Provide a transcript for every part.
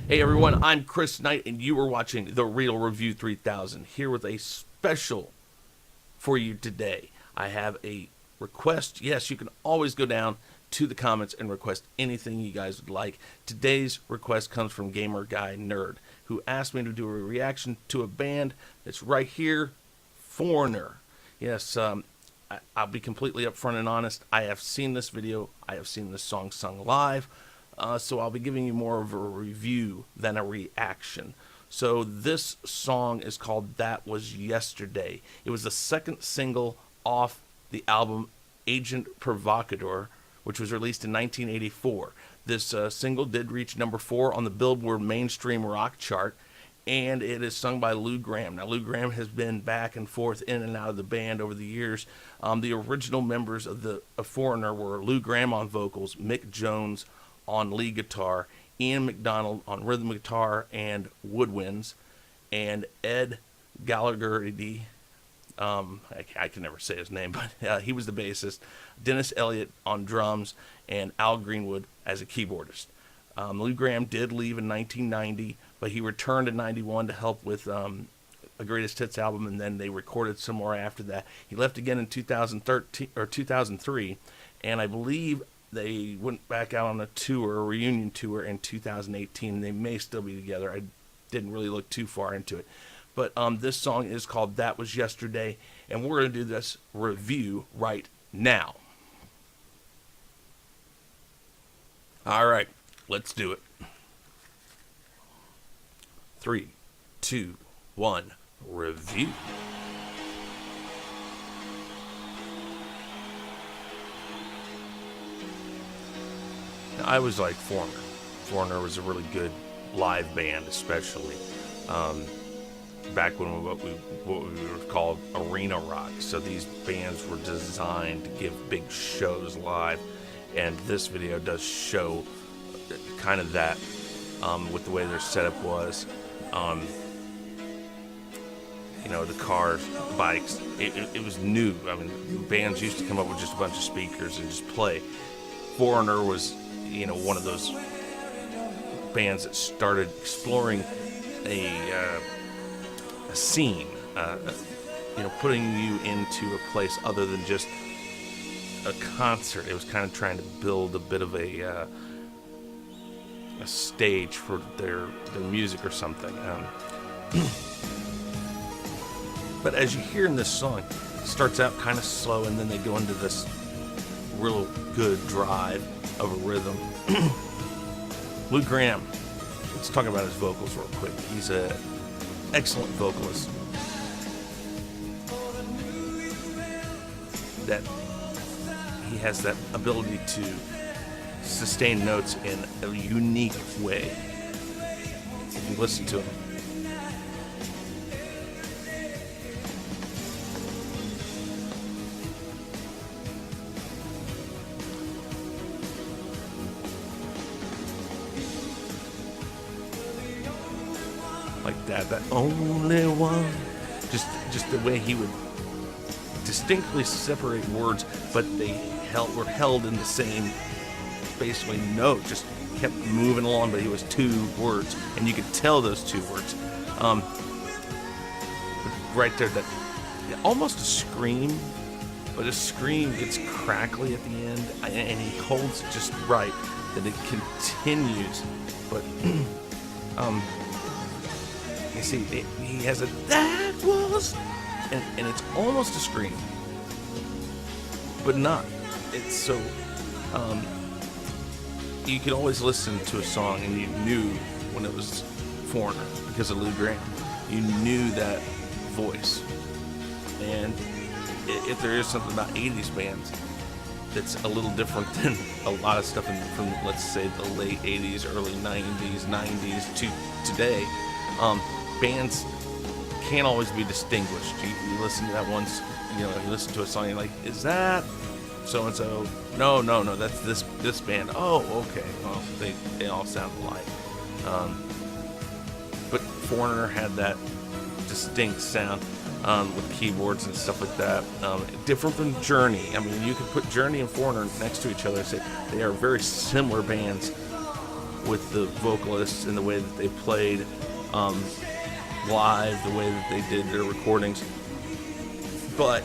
Hey everyone, I'm Chris Knight, and you are watching The Real Review 3000, here with a special for you today. I have a request. Yes, you can always go down to the comments and request anything you guys would like. Today's request comes from GamerGuyNerd, who asked me to do a reaction to a band that's right here, Foreigner. Yes, I'll be completely upfront and honest. I have seen this video. I have seen this song sung live. So I'll be giving you more of a review than a reaction. So this song is called That Was Yesterday. It was the second single off the album Agent Provocateur, which was released in 1984. This single did reach number 4 on the Billboard mainstream rock chart, and it is sung by Lou Gramm. Now, Lou Gramm has been back and forth in and out of the band over the years. The original members of Foreigner were Lou Gramm on vocals, Mick Jones on lead guitar, Ian McDonald on rhythm guitar and woodwinds, and Ed Gallagher, I can never say his name, but he was the bassist, Dennis Elliott on drums, and Al Greenwood as a keyboardist. Lou Gramm did leave in 1990, but he returned in 91 to help with a Greatest Hits album, and then they recorded some more after that. He left again in 2013 or 2003, and I believe they went back out on a reunion tour in 2018. They may still be together. I didn't really look too far into it. But this song is called That Was Yesterday, and we're going to do this review right now. All right, let's do it. 3, 2, 1, review. I was like Foreigner. Foreigner was a really good live band, especially back when what we would call arena rock. So these bands were designed to give big shows live, and this video does show kind of that with the way their setup was. You know, the cars, the bikes. It was new. I mean, bands used to come up with just a bunch of speakers and just play. Foreigner was, you know, one of those bands that started exploring a scene, you know, putting you into a place other than just a concert. It was kind of trying to build a bit of a stage for their music or something. But as you hear in this song, it starts out kind of slow, and then they go into this real good drive of a rhythm. Lou Gramm, let's talk about his vocals real quick. He's an excellent vocalist. That he has that ability to sustain notes in a unique way. If you listen to him, like that only one, just the way he would distinctly separate words, but they were held in the same basically note, just kept moving along, but he was 2 words, and you could tell those 2 words. Right there, that almost a scream, but a scream gets crackly at the end, and he holds it just right that it continues, but you see, he has a that was, and it's almost a scream, but not. It's so, you could always listen to a song and you knew when it was Foreigner because of Lou Gramm. You knew that voice. And if there is something about 80s bands that's a little different than a lot of stuff from, let's say, the late 80s, early 90s to today, bands can't always be distinguished. You listen to that once, you know, you listen to a song, you're like, is that so-and-so? No, that's this band. Oh, okay. Well, they all sound alike. But Foreigner had that distinct sound with keyboards and stuff like that. Different than Journey. I mean, you could put Journey and Foreigner next to each other and say they are very similar bands with the vocalists and the way that they played live, the way that they did their recordings. But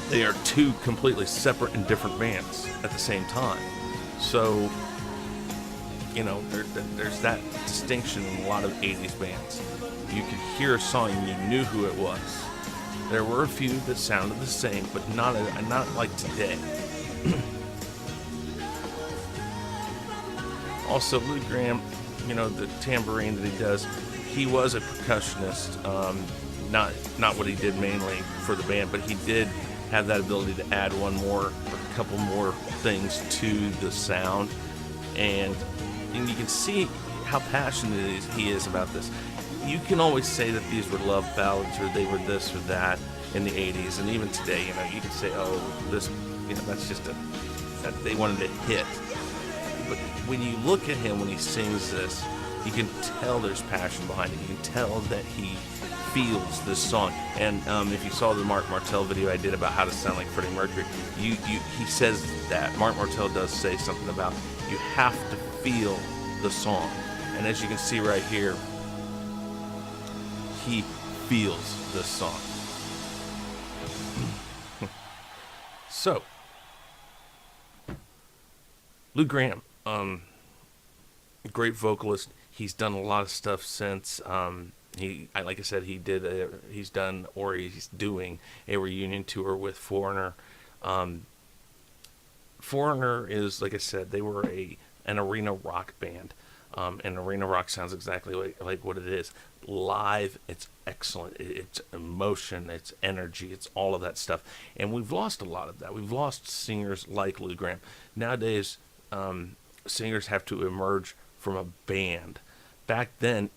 they are two completely separate and different bands at the same time. So, you know, there's that distinction in a lot of 80s bands. You could hear a song and you knew who it was. There were a few that sounded the same, but not like today. Also, Lou Gramm, you know, the tambourine that he does, he was a percussionist. Not what he did mainly for the band, but he did have that ability to add one more, or a couple more things to the sound. And you can see how passionate he is about this. You can always say that these were love ballads, or they were this or that in the 80s, and even today, you know, you can say, oh, this, you know, that's just that they wanted to hit. But when you look at him when he sings this, you can tell there's passion behind it. You can tell that he feels this song. And if you saw the Mark Martel video I did about how to sound like Freddie Mercury, he says that. Mark Martel does say something about you have to feel the song. And as you can see right here, he feels this song. So, Lou Gramm, great vocalist. He's done a lot of stuff since. Like I said, he's done, or he's doing a reunion tour with Foreigner. Foreigner is, like I said, they were an arena rock band. And arena rock sounds exactly like what it is. Live, it's excellent. It's emotion, it's energy, it's all of that stuff. And we've lost a lot of that. We've lost singers like Lou Gramm. Nowadays, singers have to emerge from a band. Back then,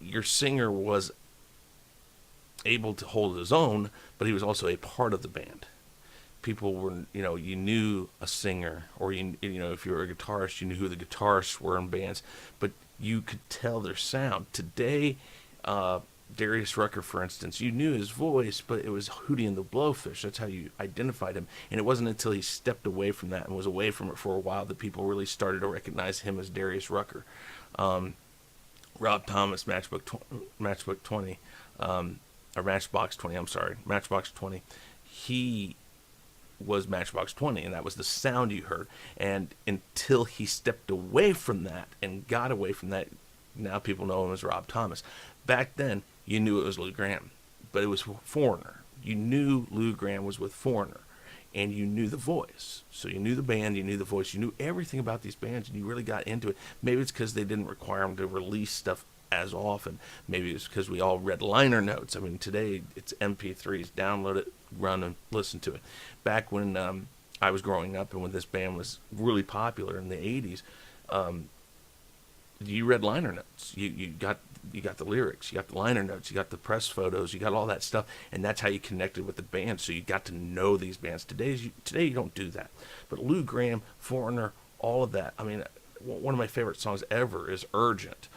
your singer was able to hold his own, but he was also a part of the band. People were, you know, you knew a singer, or you know, if you were a guitarist, you knew who the guitarists were in bands, but you could tell their sound. Today, Darius Rucker, for instance, you knew his voice, but it was Hootie and the Blowfish. That's how you identified him. And it wasn't until he stepped away from that and was away from it for a while that people really started to recognize him as Darius Rucker. Rob Thomas, Matchbox 20, or Matchbox 20, I'm sorry, Matchbox 20, he was Matchbox 20, and that was the sound you heard. And until he stepped away from that and got away from that, now people know him as Rob Thomas. Back then, you knew it was Lou Gramm, but it was Foreigner. You knew Lou Gramm was with Foreigner, and you knew the voice. So you knew the band, you knew the voice, you knew everything about these bands, and you really got into it. Maybe it's because they didn't require them to release stuff as often. Maybe it's because we all read liner notes. I mean, today it's MP3s. Download it, run and listen to it. Back when I was growing up and when this band was really popular in the 80s, you read liner notes. You got the lyrics, you got the liner notes, you got the press photos, you got all that stuff, and that's how you connected with the band. So you got to know these bands. Today you don't do that. But Lou Gramm, Foreigner, all of that. I mean, one of my favorite songs ever is Urgent.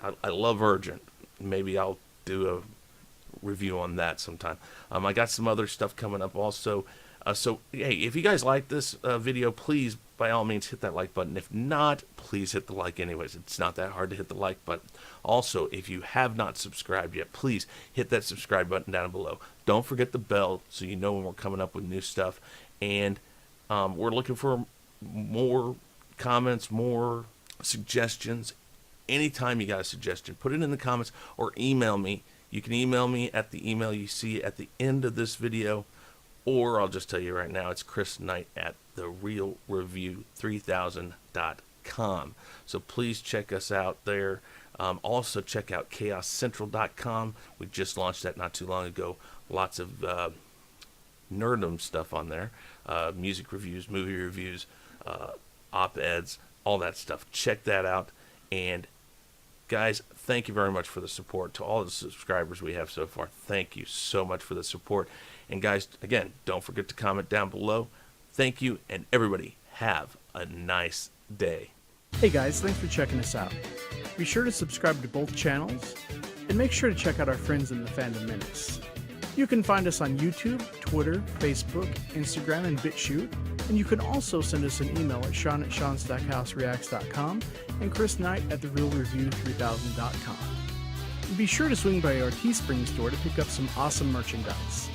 I love Urgent. Maybe I'll do a review on that sometime. I got some other stuff coming up also. So, hey, if you guys like this video, please, by all means, hit that like button. If not, please hit the like anyways. It's not that hard to hit the like button. Also, if you have not subscribed yet, please hit that subscribe button down below. Don't forget the bell so you know when we're coming up with new stuff. And we're looking for more comments, more suggestions. Anytime you got a suggestion, put it in the comments or email me. You can email me at the email you see at the end of this video, or I'll just tell you right now, it's Chris Knight at therealreview3000.com. So please check us out there. Also check out chaoscentral.com. We just launched that not too long ago. Lots of nerdum stuff on there. Music reviews, movie reviews, op-eds, all that stuff. Check that out. And guys, thank you very much for the support. To all the subscribers we have so far, thank you so much for the support. And guys, again, don't forget to comment down below. Thank you, and everybody have a nice day. Hey guys, thanks for checking us out. Be sure to subscribe to both channels, and make sure to check out our friends in the Fandom Minutes. You can find us on YouTube, Twitter, Facebook, Instagram, and BitChute. And you can also send us an email at sean@seanstackhousereacts.com and Chris Knight at therealreview3000.com. Be sure to swing by our Teespring store to pick up some awesome merchandise.